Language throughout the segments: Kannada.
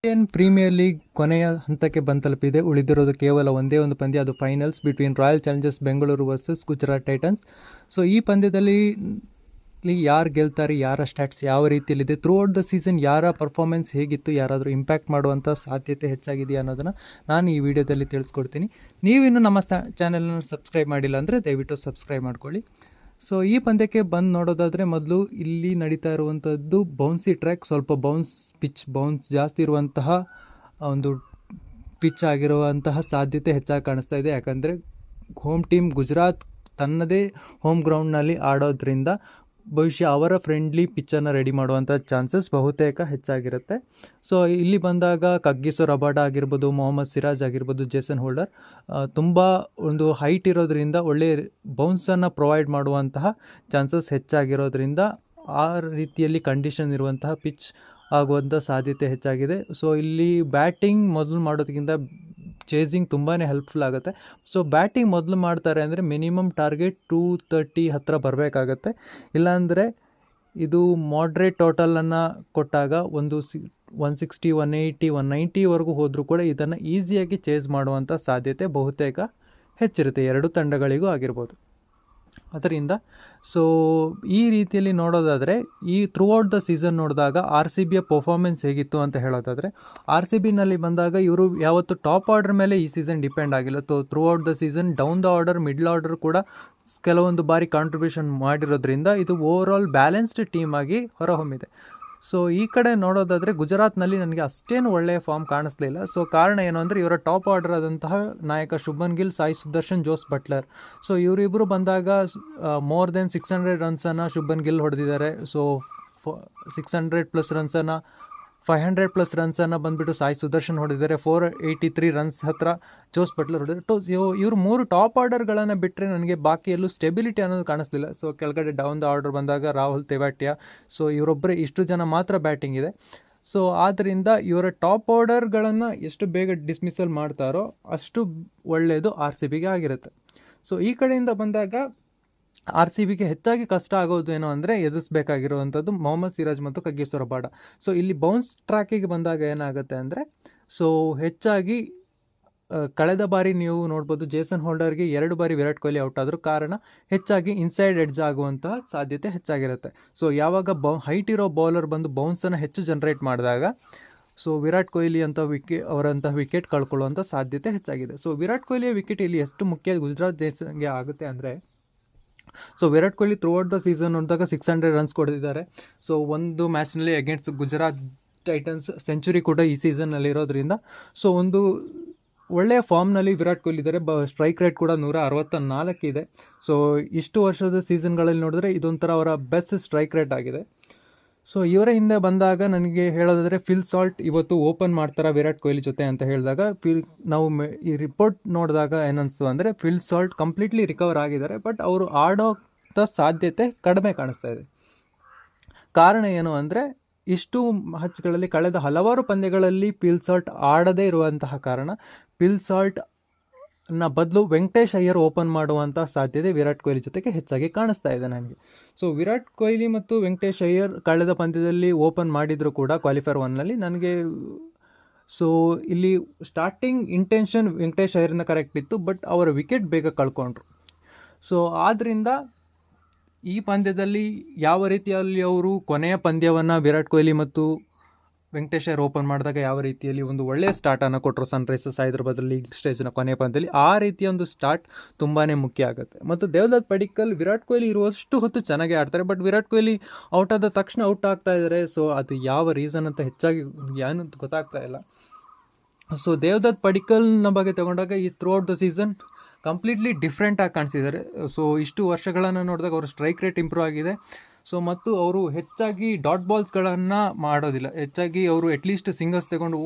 ಇಂಡಿಯನ್ ಪ್ರೀಮಿಯರ್ ಲೀಗ್ ಕೊನೆಯ ಹಂತಕ್ಕೆ ತಲುಪಿದೆ. ಉಳಿದಿರೋದು ಕೇವಲ ಒಂದೇ ಒಂದು ಪಂದ್ಯ, ಅದು finals between royal Challengers Bengaluru versus Gujarat Titans. So ಈ ಪಂದ್ಯದಲ್ಲಿ ಯಾರು ಗೆಲ್ತಾರೆ, ಯಾರ ಸ್ಟ್ಯಾಟ್ಸ್ ಯಾವ ರೀತಿಯಲ್ಲಿದೆ, ಥ್ರೂ ಔಟ್ ದ ಸೀಸನ್ ಯಾರ ಪರ್ಫಾರ್ಮೆನ್ಸ್ ಹೇಗಿತ್ತು, ಯಾರಾದರೂ ಇಂಪ್ಯಾಕ್ಟ್ ಮಾಡುವಂಥ ಸಾಧ್ಯತೆ ಹೆಚ್ಚಾಗಿದೆಯಾ ಅನ್ನೋದನ್ನು ನಾನು ಈ ವಿಡಿಯೋದಲ್ಲಿ ತಿಳಿಸ್ಕೊಡ್ತೀನಿ. ನೀವಿನ್ನು ನಮ್ಮ ಚಾನೆಲ್ನ ಸಬ್ಸ್ಕ್ರೈಬ್ ಮಾಡಿಲ್ಲ ಅಂದರೆ ದಯವಿಟ್ಟು ಸಬ್ಸ್ಕ್ರೈಬ್ ಮಾಡ್ಕೊಳ್ಳಿ. ಸೊ ಈ ಪಂದ್ಯಕ್ಕೆ ಬಂದು ನೋಡೋದಾದರೆ ಮೊದಲು ಇಲ್ಲಿ ನಡೀತಾ ಇರುವಂಥದ್ದು ಬೌನ್ಸಿ ಟ್ರ್ಯಾಕ್, ಸ್ವಲ್ಪ ಬೌನ್ಸ್ ಜಾಸ್ತಿ ಇರುವಂತಹ ಒಂದು ಪಿಚ್ ಆಗಿರುವಂತಹ ಸಾಧ್ಯತೆ ಹೆಚ್ಚಾಗಿ ಕಾಣಿಸ್ತಾ ಇದೆ. ಯಾಕಂದರೆ ಹೋಮ್ ಟೀಮ್ ಗುಜರಾತ್ ತನ್ನದೇ ಹೋಮ್ ಗ್ರೌಂಡ್ನಲ್ಲಿ ಆಡೋದ್ರಿಂದ ಬಹುಶಃ ಅವರ ಫ್ರೆಂಡ್ಲಿ ಪಿಚ್ಚನ್ನು ರೆಡಿ ಮಾಡುವಂಥ ಚಾನ್ಸಸ್ ಬಹುತೇಕ ಹೆಚ್ಚಾಗಿರುತ್ತೆ. ಸೊ ಇಲ್ಲಿ ಬಂದಾಗ ಕಗ್ಗಿಸೋ ರಬಾಡ ಆಗಿರ್ಬೋದು, ಮೊಹಮ್ಮದ್ ಸಿರಾಜ್ ಆಗಿರ್ಬೋದು, ಜೇಸನ್ ಹೋಲ್ಡರ್ ತುಂಬ ಒಂದು ಹೈಟ್ ಇರೋದ್ರಿಂದ ಒಳ್ಳೆಯ ಬೌನ್ಸನ್ನು ಪ್ರೊವೈಡ್ ಮಾಡುವಂತಹ ಚಾನ್ಸಸ್ ಹೆಚ್ಚಾಗಿರೋದ್ರಿಂದ ಆ ರೀತಿಯಲ್ಲಿ ಕಂಡೀಷನ್ ಇರುವಂತಹ ಪಿಚ್ ಆಗುವಂಥ ಸಾಧ್ಯತೆ ಹೆಚ್ಚಾಗಿದೆ. ಸೊ ಇಲ್ಲಿ ಬ್ಯಾಟಿಂಗ್ ಮೊದಲು ಮಾಡೋದಕ್ಕಿಂತ ಚೇಸಿಂಗ್ ತುಂಬಾ ಹೆಲ್ಪ್ಫುಲ್ ಆಗುತ್ತೆ. ಸೊ ಬ್ಯಾಟಿಂಗ್ ಮೊದಲು ಮಾಡ್ತಾರೆ ಅಂದರೆ ಮಿನಿಮಮ್ ಟಾರ್ಗೆಟ್ 230 ಹತ್ತಿರ ಬರಬೇಕಾಗತ್ತೆ. ಇಲ್ಲಾಂದರೆ ಇದು ಮಾಡ್ರೇಟ್ ಟೋಟಲನ್ನು ಕೊಟ್ಟಾಗ ಒಂದು 160, 180, 190ವರೆಗೂ ಹೋದರೂ ಕೂಡ ಇದನ್ನು ಈಸಿಯಾಗಿ ಚೇಸ್ ಮಾಡುವಂಥ ಸಾಧ್ಯತೆ ಬಹುತೇಕ ಹೆಚ್ಚಿರುತ್ತೆ, ಎರಡು ತಂಡಗಳಿಗೂ ಆಗಿರ್ಬೋದು. ಅದರಿಂದ ಸೊ ಈ ರೀತಿಯಲ್ಲಿ ನೋಡೋದಾದರೆ ಈ ಥ್ರೂ ಔಟ್ ದ ಸೀಸನ್ ನೋಡಿದಾಗ RCBಯ ಪರ್ಫಾರ್ಮೆನ್ಸ್ ಹೇಗಿತ್ತು ಅಂತ ಹೇಳೋದಾದರೆ, RCBನಲ್ಲಿ ಬಂದಾಗ ಇವರು ಯಾವತ್ತು ಟಾಪ್ ಆರ್ಡರ್ ಮೇಲೆ ಈ ಸೀಸನ್ ಡಿಪೆಂಡ್ ಆಗಿಲ್ಲ. Through out the season down the order, middle order ಕೂಡ ಕೆಲವೊಂದು ಬಾರಿ ಕಾಂಟ್ರಿಬ್ಯೂಷನ್ ಮಾಡಿರೋದ್ರಿಂದ ಇದು ಓವರ್ ಆಲ್ ಬ್ಯಾಲೆನ್ಸ್ಡ್ ಟೀಮ್ ಆಗಿ ಹೊರಹೊಮ್ಮಿದೆ. ಸೊ ಈ ಕಡೆ ನೋಡೋದಾದರೆ ಗುಜರಾತ್ನಲ್ಲಿ ನನಗೆ ಅಷ್ಟೇನು ಒಳ್ಳೆಯ ಫಾರ್ಮ್ ಕಾಣಿಸ್ಲಿಲ್ಲ. ಸೊ ಕಾರಣ ಏನು ಅಂದರೆ ಇವರ ಟಾಪ್ ಆರ್ಡರ್ ಆದಂತಹ ನಾಯಕ Shubman Gill, Sai Sudharsan, Jos Buttler. So ಇವರಿಬ್ಬರು ಬಂದಾಗ ಮೋರ್ ದೆನ್ 600 ರನ್ಸನ್ನು ಶುಭ್ಮನ್ ಗಿಲ್ ಹೊಡೆದಿದ್ದಾರೆ. ಸೊ 600+ ರನ್ಸನ್ನು 500+ ರನ್ಸನ್ನು ಬಂದುಬಿಟ್ಟು ಸಾಯಿ ಸುದರ್ಶನ್ ಹೊಡೆದಿದ್ದಾರೆ. 483 ರನ್ಸ್ ಹತ್ರ ಜೋಸ್ ಬಟ್ಲರ್ ಹೊಡೆದಿದ್ದಾರೆ. ಇವರು 3 ಟಾಪ್ ಆರ್ಡರ್ಗಳನ್ನು ಬಿಟ್ಟರೆ ನನಗೆ ಬಾಕಿ ಎಲ್ಲೂ ಸ್ಟೆಬಿಲಿಟಿ ಅನ್ನೋದು ಕಾಣಿಸ್ಲಿಲ್ಲ. ಸೊ ಕೆಳಗಡೆ ಡೌನ್ ದ ಆರ್ಡರ್ ಬಂದಾಗ ರಾಹುಲ್ ತೆವಾಟಿಯಾ, ಸೊ ಇವರೊಬ್ಬರೇ ಇಷ್ಟು ಜನ ಮಾತ್ರ ಬ್ಯಾಟಿಂಗ್ ಇದೆ. ಸೊ ಆದ್ದರಿಂದ ಇವರ ಟಾಪ್ ಆರ್ಡರ್ಗಳನ್ನು ಎಷ್ಟು ಬೇಗ ಡಿಸ್ಮಿಸಲ್ ಮಾಡ್ತಾರೋ ಅಷ್ಟು ಒಳ್ಳೆಯದು RCBಗೆ ಆಗಿರುತ್ತೆ. ಸೊ ಈ ಕಡೆಯಿಂದ ಬಂದಾಗ RCBಗೆ ಹೆಚ್ಚಾಗಿ ಕಷ್ಟ ಆಗೋದು ಏನು ಅಂದರೆ ಎದುರಿಸಬೇಕಾಗಿರುವಂಥದ್ದು ಮೊಹಮ್ಮದ್ ಸಿರಾಜ್ ಮತ್ತು ಕಗ್ಗಿಸೋ ರಬಾಡ. ಸೊ ಇಲ್ಲಿ ಬೌನ್ಸ್ ಟ್ರ್ಯಾಕಿಗೆ ಬಂದಾಗ ಏನಾಗುತ್ತೆ ಅಂದರೆ, ಸೊ ಹೆಚ್ಚಾಗಿ ಕಳೆದ ಬಾರಿ ನೀವು ನೋಡ್ಬೋದು ಜೇಸನ್ ಹೋಲ್ಡರ್ಗೆ 2 ಬಾರಿ ವಿರಾಟ್ ಕೊಹ್ಲಿ ಔಟ್ ಆದರೂ, ಕಾರಣ ಹೆಚ್ಚಾಗಿ ಇನ್ಸೈಡ್ ಎಡ್ಜ್ ಆಗುವಂತಹ ಸಾಧ್ಯತೆ ಹೆಚ್ಚಾಗಿರುತ್ತೆ. ಸೊ ಯಾವಾಗ ಹೈಟ್ ಇರೋ ಬೌಲರ್ ಬಂದು ಬೌನ್ಸನ್ನು ಹೆಚ್ಚು ಜನರೇಟ್ ಮಾಡಿದಾಗ ಸೊ ವಿರಾಟ್ ಕೊಹ್ಲಿ ಅವರಂತಹ ವಿಕೆಟ್ ಕಳ್ಕೊಳ್ಳುವಂಥ ಸಾಧ್ಯತೆ ಹೆಚ್ಚಾಗಿದೆ. ಸೊ ವಿರಾಟ್ ಕೊಹ್ಲಿಯ ವಿಕೆಟ್ ಇಲ್ಲಿ ಎಷ್ಟು ಮುಖ್ಯ ಗುಜರಾತ್ ಜೈನ್ಸ್ಗೆ ಆಗುತ್ತೆ ಅಂದರೆ, so Virat Kohli through out the season ನೋಡಿದಾಗ 600 ರನ್ಸ್ ಕೊಡ್ತಿದ್ದಾರೆ. ಸೊ ಒಂದು ಮ್ಯಾಚ್ನಲ್ಲಿ ಅಗೇನ್ಸ್ಟ್ ಗುಜರಾತ್ ಟೈಟನ್ಸ್ ಸೆಂಚುರಿ ಕೂಡ ಈ ಸೀಸನ್ನಲ್ಲಿ ಇರೋದ್ರಿಂದ ಸೊ ಒಂದು ಒಳ್ಳೆಯ ಫಾರ್ಮ್ನಲ್ಲಿ ವಿರಾಟ್ ಕೊಹ್ಲಿ ಇದ್ದಾರೆ. ಸ್ಟ್ರೈಕ್ ರೇಟ್ ಕೂಡ 164 ಇದೆ. ಸೊ ಇಷ್ಟು ವರ್ಷದ ಸೀಸನ್ಗಳಲ್ಲಿ ನೋಡಿದ್ರೆ ಇದೊಂಥರ ಅವರ ಬೆಸ್ಟ್ ಸ್ಟ್ರೈಕ್ ರೇಟ್ ಆಗಿದೆ. ಸೊ ಇವರ ಹಿಂದೆ ಬಂದಾಗ ನನಗೆ ಹೇಳೋದಾದರೆ ಫಿಲ್ ಸಾಲ್ಟ್ ಇವತ್ತು ಓಪನ್ ಮಾಡ್ತಾರೆ ವಿರಾಟ್ ಕೊಹ್ಲಿ ಜೊತೆ ಅಂತ ಹೇಳಿದಾಗ ನಾವು ಈ ರಿಪೋರ್ಟ್ ನೋಡಿದಾಗ ಏನನ್ನಿಸ್ತು ಅಂದರೆ ಫಿಲ್ ಸಾಲ್ಟ್ ಕಂಪ್ಲೀಟ್ಲಿ ರಿಕವರ್ ಆಗಿದ್ದಾರೆ, ಬಟ್ ಅವರು ಆಡೋಂಥ ಸಾಧ್ಯತೆ ಕಡಿಮೆ ಕಾಣಿಸ್ತಾ ಇದೆ. ಕಾರಣ ಏನು ಅಂದರೆ ಇಷ್ಟು ಮ್ಯಾಚ್ಗಳಲ್ಲಿ ಕಳೆದ ಹಲವಾರು ಪಂದ್ಯಗಳಲ್ಲಿ ಫಿಲ್ ಸಾಲ್ಟ್ ಆಡದೇ ಇರುವಂತಹ ಕಾರಣ ಫಿಲ್ ಸಾಲ್ಟ್ ಬದಲು ವೆಂಕಟೇಶ್ ಅಯ್ಯರ್ ಓಪನ್ ಮಾಡುವಂಥ ಸಾಧ್ಯತೆ ವಿರಾಟ್ ಕೊಹ್ಲಿ ಜೊತೆಗೆ ಹೆಚ್ಚಾಗಿ ಕಾಣಿಸ್ತಾ ಇದೆ ನನಗೆ. ಸೊ ವಿರಾಟ್ ಕೊಹ್ಲಿ ಮತ್ತು ವೆಂಕಟೇಶ್ ಅಯ್ಯರ್ ಕಳೆದ ಪಂದ್ಯದಲ್ಲಿ ಓಪನ್ ಮಾಡಿದರೂ ಕೂಡ ಕ್ವಾಲಿಫೈರ್ 1ನಲ್ಲಿ ನನಗೆ ಸೊ ಇಲ್ಲಿ ಸ್ಟಾರ್ಟಿಂಗ್ ಇಂಟೆನ್ಷನ್ ವೆಂಕಟೇಶ್ ಅಯ್ಯರ್ನ ಕರೆಕ್ಟ್ ಇತ್ತು, ಬಟ್ ಅವರ ವಿಕೆಟ್ ಬೇಗ ಕಳ್ಕೊಂಡ್ರು. ಸೊ ಆದ್ದರಿಂದ ಈ ಪಂದ್ಯದಲ್ಲಿ ಯಾವ ರೀತಿಯಲ್ಲಿ ಅವರು ಕೊನೆಯ ಪಂದ್ಯವನ್ನು ವಿರಾಟ್ ಕೊಹ್ಲಿ ಮತ್ತು ವೆಂಕಟೇಶ್ ಅಯ್ಯರ್ ಓಪನ್ ಮಾಡಿದಾಗ ಯಾವ ರೀತಿಯಲ್ಲಿ ಒಂದು ಒಳ್ಳೆಯ ಸ್ಟಾರ್ಟನ್ನು ಕೊಟ್ಟರು ಸನ್ರೈಸರ್ಸ್ ಹೈದರಾಬಾದ್ ಲೀಗ್ ಸ್ಟೇಜ್ನ ಕೊನೆಯ ಪಂದ್ಯದಲ್ಲಿ, ಆ ರೀತಿಯ ಒಂದು ಸ್ಟಾರ್ಟ್ ತುಂಬಾ ಮುಖ್ಯ ಆಗುತ್ತೆ. ಮತ್ತು ದೇವದತ್ ಪಡಿಕ್ಕಲ್ ವಿರಾಟ್ ಕೊಹ್ಲಿ ಇರುವಷ್ಟು ಹೊತ್ತು ಚೆನ್ನಾಗಿ ಆಡ್ತಾರೆ, ಬಟ್ ವಿರಾಟ್ ಕೊಹ್ಲಿ ಔಟ್ ಆದ ತಕ್ಷಣ ಔಟ್ ಆಗ್ತಾ ಇದ್ದಾರೆ. ಸೊ ಅದು ಯಾವ ರೀಸನ್ ಅಂತ ಹೆಚ್ಚಾಗಿ ಏನು ಗೊತ್ತಾಗ್ತಾ ಇಲ್ಲ. ಸೊ ದೇವದತ್ ಪಡಿಕ್ಕಲ್ನ ಬಗ್ಗೆ ತಗೊಂಡಾಗ ಈ through out the season completely ಡಿಫ್ರೆಂಟಾಗಿ ಕಾಣಿಸಿದ್ದಾರೆ. ಸೊ ಇಷ್ಟು ವರ್ಷಗಳನ್ನು ನೋಡಿದಾಗ ಅವ್ರ ಸ್ಟ್ರೈಕ್ ರೇಟ್ ಇಂಪ್ರೂವ್ ಆಗಿದೆ. ಸೊ ಮತ್ತು ಅವರು ಹೆಚ್ಚಾಗಿ ಡಾಟ್ ಬಾಲ್ಸ್ಗಳನ್ನು ಮಾಡೋದಿಲ್ಲ, ಹೆಚ್ಚಾಗಿ ಅವರು ಅಟ್ಲೀಸ್ಟ್ ಸಿಂಗಲ್ಸ್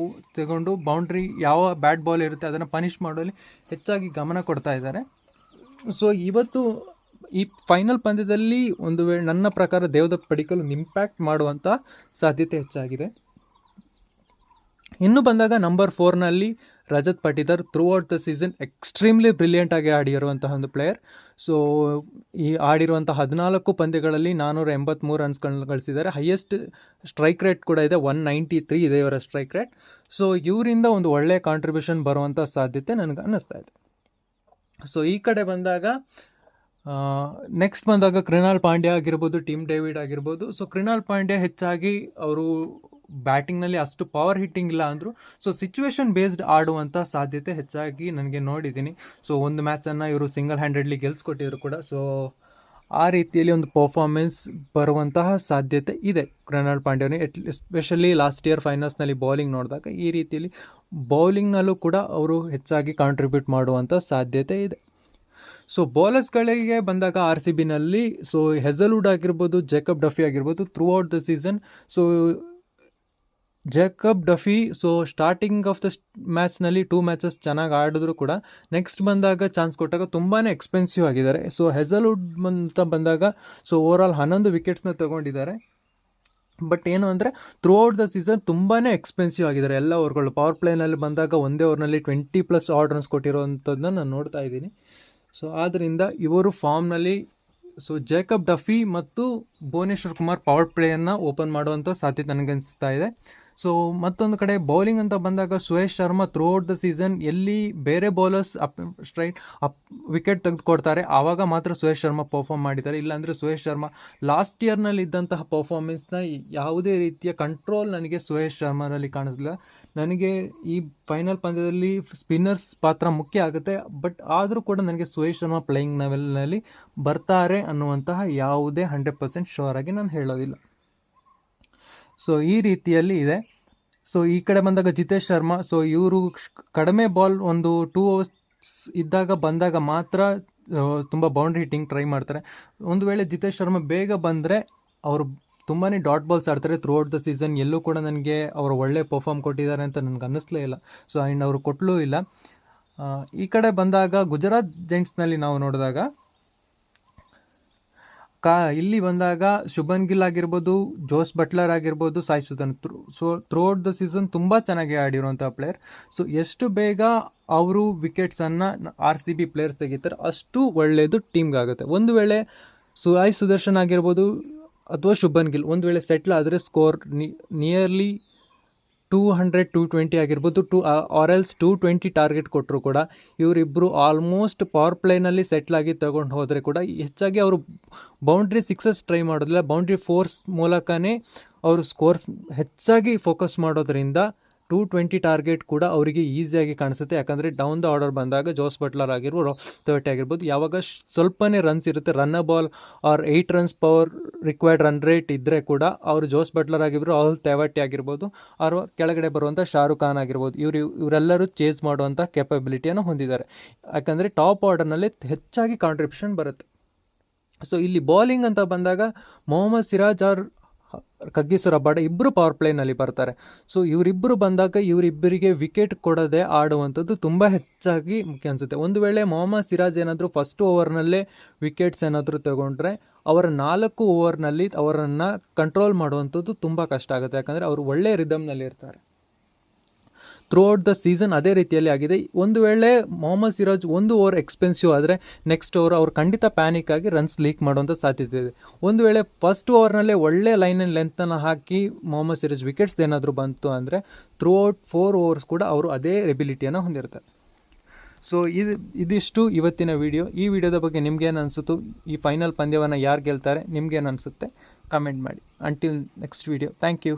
ತಗೊಂಡು ಬೌಂಡ್ರಿ ಯಾವ ಬ್ಯಾಟ್ ಬಾಲ್ ಇರುತ್ತೆ ಅದನ್ನು ಪನಿಷ್ ಮಾಡೋಲ್ಲಿ ಹೆಚ್ಚಾಗಿ ಗಮನ ಕೊಡ್ತಾ ಇದ್ದಾರೆ. ಸೊ ಇವತ್ತು ಈ ಫೈನಲ್ ಪಂದ್ಯದಲ್ಲಿ ಒಂದು ವೇಳೆ ನನ್ನ ಪ್ರಕಾರ ದೇವದತ್ ಪಡಿಕ್ಕಲ್ ಒಂದು ಇಂಪ್ಯಾಕ್ಟ್ ಮಾಡುವಂಥ ಸಾಧ್ಯತೆ ಹೆಚ್ಚಾಗಿದೆ. ಇನ್ನು ಬಂದಾಗ ನಂಬರ್ 4ನಲ್ಲಿ Rajat Patidar throughout the season extremely ಬ್ರಿಲಿಯಂಟಾಗಿ ಆಡಿರುವಂತಹ ಒಂದು ಪ್ಲೇಯರ್. ಸೊ ಈ ಆಡಿರುವಂಥ 14 ಪಂದ್ಯಗಳಲ್ಲಿ 483 ರನ್ಸ್ಗಳನ್ನ ಗಳಿಸಿದ್ದಾರೆ. ಹೈಯೆಸ್ಟ್ ಸ್ಟ್ರೈಕ್ ರೇಟ್ ಕೂಡ ಇದೆ, 193 ಇದೆ ಇವರ ಸ್ಟ್ರೈಕ್ ರೇಟ್. ಸೊ ಇವರಿಂದ ಒಂದು ಒಳ್ಳೆಯ ಕಾಂಟ್ರಿಬ್ಯೂಷನ್ ಬರುವಂಥ ಸಾಧ್ಯತೆ ನನಗೆ ಅನ್ನಿಸ್ತಾ ಇದೆ. ಸೊ ಈ ಕಡೆ ಬಂದಾಗ ನೆಕ್ಸ್ಟ್ ಬಂದಾಗ ಕೃಣಾಲ್ ಪಾಂಡ್ಯ ಆಗಿರ್ಬೋದು, ಟಿಮ್ ಡೇವಿಡ್ ಆಗಿರ್ಬೋದು. ಸೊ ಕೃಣಾಲ್ ಪಾಂಡ್ಯ ಹೆಚ್ಚಾಗಿ ಅವರು ಬ್ಯಾಟಿಂಗ್ನಲ್ಲಿ ಅಷ್ಟು ಪವರ್ ಹಿಟ್ಟಿಂಗ್ ಇಲ್ಲ ಅಂದರು. ಸೊ ಸಿಚುವೇಶನ್ ಬೇಸ್ಡ್ ಆಡುವಂಥ ಸಾಧ್ಯತೆ ಹೆಚ್ಚಾಗಿ ನನಗೆ ನೋಡಿದ್ದೀನಿ. ಸೊ ಒಂದು ಮ್ಯಾಚನ್ನು ಇವರು ಸಿಂಗಲ್ ಹ್ಯಾಂಡೆಡ್ಲಿ ಗೆಲ್ಸ್ಕೊಟ್ಟಿದ್ರು ಕೂಡ. ಸೊ ಆ ರೀತಿಯಲ್ಲಿ ಒಂದು ಪರ್ಫಾರ್ಮೆನ್ಸ್ ಬರುವಂತಹ ಸಾಧ್ಯತೆ ಇದೆ ಕೃಣಾಲ್ ಪಾಂಡ್ಯನಿಗೆ. ಎಸ್ಪೆಷಲಿ ಲಾಸ್ಟ್ ಇಯರ್ ಫೈನಲ್ಸ್ನಲ್ಲಿ ಬೌಲಿಂಗ್ ನೋಡಿದಾಗ ಈ ರೀತಿಯಲ್ಲಿ ಬೌಲಿಂಗ್ನಲ್ಲೂ ಕೂಡ ಅವರು ಹೆಚ್ಚಾಗಿ ಕಾಂಟ್ರಿಬ್ಯೂಟ್ ಮಾಡುವಂಥ ಸಾಧ್ಯತೆ ಇದೆ. ಸೊ ಬೌಲರ್ಸ್ಗಳಿಗೆ ಬಂದಾಗ ಆರ್ ಸಿ ಬಿನಲ್ಲಿ ಸೊ ಹೆಜಲ್ವುಡ್ ಆಗಿರ್ಬೋದು, ಜೇಕಬ್ ಡಫಿ ಆಗಿರ್ಬೋದು throughout the season. So Jacob Duffy so starting of the ಮ್ಯಾಚ್ನಲ್ಲಿ 2 ಮ್ಯಾಚಸ್ ಚೆನ್ನಾಗಿ ಆಡಿದ್ರು ಕೂಡ ನೆಕ್ಸ್ಟ್ ಬಂದಾಗ ಚಾನ್ಸ್ ಕೊಟ್ಟಾಗ ತುಂಬಾ ಎಕ್ಸ್ಪೆನ್ಸಿವ್ ಆಗಿದ್ದಾರೆ. ಸೊ ಹೆಜಲ್ವುಡ್ ಅಂತ ಬಂದಾಗ ಸೊ ಓವರಾಲ್ 11 ವಿಕೆಟ್ಸ್ನ ತೊಗೊಂಡಿದ್ದಾರೆ. ಬಟ್ ಏನು ಅಂದರೆ ಥ್ರೂ ಔಟ್ ದ ಸೀಸನ್ ತುಂಬಾ ಎಕ್ಸ್ಪೆನ್ಸಿವ್ ಆಗಿದ್ದಾರೆ ಎಲ್ಲ ಓವರ್ಗಳು. ಪವರ್ ಪ್ಲೇನಲ್ಲಿ ಬಂದಾಗ ಒಂದೇ ಓವರ್ನಲ್ಲಿ 20+ ಆಡ್ ರನ್ಸ್ ಕೊಟ್ಟಿರೋವಂಥದ್ದನ್ನ ನಾನು ನೋಡ್ತಾ ಇದ್ದೀನಿ. ಸೊ ಆದ್ದರಿಂದ ಇವರು ಫಾರ್ಮ್ನಲ್ಲಿ ಸೊ ಜೇಕಬ್ ಡಫಿ ಮತ್ತು ಭುವನೇಶ್ವರ್ ಕುಮಾರ್ ಪವರ್ ಪ್ಲೇಯನ್ನು ಓಪನ್ ಮಾಡುವಂಥ ಸಾಧ್ಯತೆ ನನಗನ್ನಿಸ್ತಾ ಇದೆ. ಸೊ ಮತ್ತೊಂದು ಕಡೆ ಬೌಲಿಂಗ್ ಅಂತ ಬಂದಾಗ Suyesh Sharma through out the season ಎಲ್ಲಿ ಬೇರೆ ಬೌಲರ್ಸ್ ವಿಕೆಟ್ ತೆಗೆದುಕೊಡ್ತಾರೆ ಆವಾಗ ಮಾತ್ರ ಸುಯೇಶ್ ಶರ್ಮಾ ಪರ್ಫಾರ್ಮ್ ಮಾಡಿದ್ದಾರೆ. ಇಲ್ಲಾಂದರೆ ಸುಯೇಶ್ ಶರ್ಮಾ ಲಾಸ್ಟ್ ಇಯರ್ನಲ್ಲಿ ಇದ್ದಂತಹ ಪರ್ಫಾರ್ಮೆನ್ಸ್ನ ಯಾವುದೇ ರೀತಿಯ ಕಂಟ್ರೋಲ್ ನನಗೆ ಸುಯೇಶ್ ಶರ್ಮಾನಲ್ಲಿ ಕಾಣಿಸಲಿಲ್ಲ. ನನಗೆ ಈ ಫೈನಲ್ ಪಂದ್ಯದಲ್ಲಿ ಸ್ಪಿನ್ನರ್ಸ್ ಪಾತ್ರ ಮುಖ್ಯ ಆಗುತ್ತೆ, ಬಟ್ ಆದರೂ ಕೂಡ ನನಗೆ ಸುಯೇಶ್ ಶರ್ಮಾ ಪ್ಲೇಯಿಂಗ್ ಲೆವೆಲ್ನಲ್ಲಿ ಬರ್ತಾರೆ ಅನ್ನುವಂತಹ ಯಾವುದೇ 100% ಶೋರ್ ಆಗಿ ನಾನು ಹೇಳೋದಿಲ್ಲ. ಸೊ ಈ ರೀತಿಯಲ್ಲಿ ಇದೆ. ಸೊ ಈ ಕಡೆ ಬಂದಾಗ ಜಿತೇಶ್ ಶರ್ಮಾ ಸೊ ಇವರು ಕಡಿಮೆ ಬಾಲ್ ಒಂದು 2 overs ಬಂದಾಗ ಮಾತ್ರ ತುಂಬ ಬೌಂಡ್ರಿ ಹಿಟ್ಟಿಂಗ್ ಟ್ರೈ ಮಾಡ್ತಾರೆ. ಒಂದು ವೇಳೆ ಜಿತೇಶ್ ಶರ್ಮಾ ಬೇಗ ಬಂದರೆ ಅವರು ತುಂಬಾ ಡಾಟ್ ಬಾಲ್ಸ್ ಆಡ್ತಾರೆ ಥ್ರೂ ಔಟ್ ದ ಸೀಸನ್. ಎಲ್ಲೂ ಕೂಡ ನನಗೆ ಅವರು ಒಳ್ಳೆ ಪರ್ಫಾರ್ಮ್ ಕೊಟ್ಟಿದ್ದಾರೆ ಅಂತ ನನಗೆ ಅನ್ನಿಸ್ಲೇ ಇಲ್ಲ. ಸೊ ಆ್ಯಂಡ್ ಅವರು ಕೊಟ್ಟಲೂ ಇಲ್ಲ. ಈ ಕಡೆ ಬಂದಾಗ ಗುಜರಾತ್ ಜೈಂಟ್ಸ್ನಲ್ಲಿ ನಾವು ನೋಡಿದಾಗ ಇಲ್ಲಿ ಬಂದಾಗ ಶುಭನ್ ಗಿಲ್ ಆಗಿರ್ಬೋದು, ಜೋಸ್ ಬಟ್ಲರ್ ಆಗಿರ್ಬೋದು, Sai Sudarshan so through out the season ತುಂಬ ಚೆನ್ನಾಗಿ ಆಡಿರುವಂಥ ಪ್ಲೇಯರ್. ಸೊ ಎಷ್ಟು ಬೇಗ ಅವರು ವಿಕೆಟ್ಸನ್ನು RCB ಪ್ಲೇಯರ್ಸ್ ತೆಗಿತಾರೆ ಅಷ್ಟು ಒಳ್ಳೆಯದು ಟೀಮ್ಗಾಗುತ್ತೆ. ಒಂದು ವೇಳೆ ಸಾಯಿ ಸುದರ್ಶನ್ ಆಗಿರ್ಬೋದು ಅಥವಾ ಶುಭನ್ ಗಿಲ್ ಒಂದು ವೇಳೆ ಸೆಟ್ಲ್ ಆದರೆ ಸ್ಕೋರ್ ನಿಯರ್ಲಿ 200-220 ಆಗಿರ್ಬೋದು, ಆರ್ ಎಲ್ಸ್ 220 ಟಾರ್ಗೆಟ್ ಕೊಟ್ಟರು ಕೂಡ ಇವರಿಬ್ಬರು ಆಲ್ಮೋಸ್ಟ್ ಪವರ್ ಪ್ಲೇನಲ್ಲಿ ಸೆಟ್ಲಾಗಿ ತಗೊಂಡು ಹೋದರೆ ಕೂಡ ಹೆಚ್ಚಾಗಿ ಅವರು ಬೌಂಡ್ರಿ 6s ಟ್ರೈ ಮಾಡೋದಿಲ್ಲ. ಬೌಂಡ್ರಿ 4s ಮೂಲಕನೇ ಅವರು ಸ್ಕೋರ್ಸ್ ಹೆಚ್ಚಾಗಿ ಫೋಕಸ್ ಮಾಡೋದ್ರಿಂದ 220 ಟಾರ್ಗೆಟ್ ಕೂಡ ಅವರಿಗೆ ಈಸಿಯಾಗಿ ಕಾಣಿಸುತ್ತೆ. ಯಾಕಂದರೆ ಡೌನ್ ದ ಆರ್ಡರ್ ಬಂದಾಗ ಜೋಸ್ ಬಟ್ಲರ್ ಆಗಿರ್ಬೋದು, 30 ಆಗಿರ್ಬೋದು, ಯಾವಾಗ ಸ್ವಲ್ಪನೇ ರನ್ಸ್ ಇರುತ್ತೆ, run ball or 8 runs per over required run rate ಇದ್ದರೆ ಕೂಡ ಅವರು ಜೋಸ್ ಬಟ್ಲರ್ ಆಗಿರ್ಬೋದು, ರಾಹುಲ್ ತೇವಟಿ ಆಗಿರ್ಬೋದು, ಅವರು ಕೆಳಗಡೆ ಬರುವಂಥ ಶಾರುಖ್ ಖಾನ್ ಆಗಿರ್ಬೋದು, ಇವರೆಲ್ಲರೂ ಚೇಸ್ ಮಾಡುವಂಥ ಕೆಪಬಿಲಿಟಿಯನ್ನು ಹೊಂದಿದ್ದಾರೆ. ಯಾಕಂದರೆ ಟಾಪ್ ಆರ್ಡರ್ನಲ್ಲಿ ಹೆಚ್ಚಾಗಿ ಕಾಂಟ್ರಿಬ್ಯೂಷನ್ ಬರುತ್ತೆ. ಸೊ ಇಲ್ಲಿ ಬೌಲಿಂಗ್ ಅಂತ ಬಂದಾಗ ಮೊಹಮ್ಮದ್ ಸಿರಾಜ್ ಆರ್ ಕಗ್ಗಿಸೋ ರಬಾಡ ಇಬ್ಬರು ಪವರ್ ಪ್ಲೇನಲ್ಲಿ ಬರ್ತಾರೆ. ಸೊ ಇವರಿಬ್ಬರು ಬಂದಾಗ ಇವರಿಬ್ಬರಿಗೆ ವಿಕೆಟ್ ಕೊಡದೆ ಆಡುವಂಥದ್ದು ತುಂಬ ಹೆಚ್ಚಾಗಿ ಮುಖ್ಯ ಅನಿಸುತ್ತೆ. ಒಂದು ವೇಳೆ ಮೊಹಮ್ಮದ್ ಸಿರಾಜ್ ಏನಾದರೂ ಫಸ್ಟ್ ಓವರ್ನಲ್ಲೇ ವಿಕೆಟ್ಸ್ ಏನಾದರೂ ತಗೊಂಡ್ರೆ ಅವರ 4 ಓವರ್ನಲ್ಲಿ ಅವರನ್ನು ಕಂಟ್ರೋಲ್ ಮಾಡುವಂಥದ್ದು ತುಂಬ ಕಷ್ಟ ಆಗುತ್ತೆ. ಯಾಕಂದರೆ ಅವರು ಒಳ್ಳೆಯ ರಿದಮ್ನಲ್ಲಿ ಇರ್ತಾರೆ. ಥ್ರೂ ಔಟ್ ದ ಸೀಸನ್ ಅದೇ ರೀತಿಯಲ್ಲಿ ಆಗಿದೆ. ಒಂದು ವೇಳೆ ಮೊಹಮ್ಮದ್ ಸಿರಾಜ್ 1 ಓವರ್ ಎಕ್ಸ್ಪೆನ್ಸಿವ್ ಆದರೆ ನೆಕ್ಸ್ಟ್ ಓವರ್ ಅವರು ಖಂಡಿತ ಪ್ಯಾನಿಕ್ ಆಗಿ ರನ್ಸ್ ಲೀಕ್ ಮಾಡುವಂಥ ಸಾಧ್ಯತೆ ಇದೆ. ಒಂದು ವೇಳೆ ಫಸ್ಟ್ ಓವರ್ನಲ್ಲೇ ಒಳ್ಳೆ ಲೈನ್ ಆ್ಯಂಡ್ ಲೆಂತನ್ನು ಹಾಕಿ ಮೊಹಮ್ಮದ್ ಸಿರಾಜ್ ವಿಕೆಟ್ಸ್ ಏನಾದರೂ ಬಂತು ಅಂದರೆ ಥ್ರೂ ಔಟ್ 4 ಓವರ್ಸ್ ಕೂಡ ಅವರು ಅದೇ ಎಬಿಲಿಟಿಯನ್ನು ಹೊಂದಿರ್ತಾರೆ. ಸೊ ಇದಿಷ್ಟು ಇವತ್ತಿನ ವಿಡಿಯೋ. ಈ ವಿಡಿಯೋದ ಬಗ್ಗೆ ನಿಮ್ಗೇನು ಅನಿಸುತ್ತು, ಈ ಫೈನಲ್ ಪಂದ್ಯವನ್ನು ಯಾರು ಗೆಲ್ತಾರೆ, ನಿಮ್ಗೇನು ಅನಿಸುತ್ತೆ ಕಮೆಂಟ್ ಮಾಡಿ. Until next video, thank you.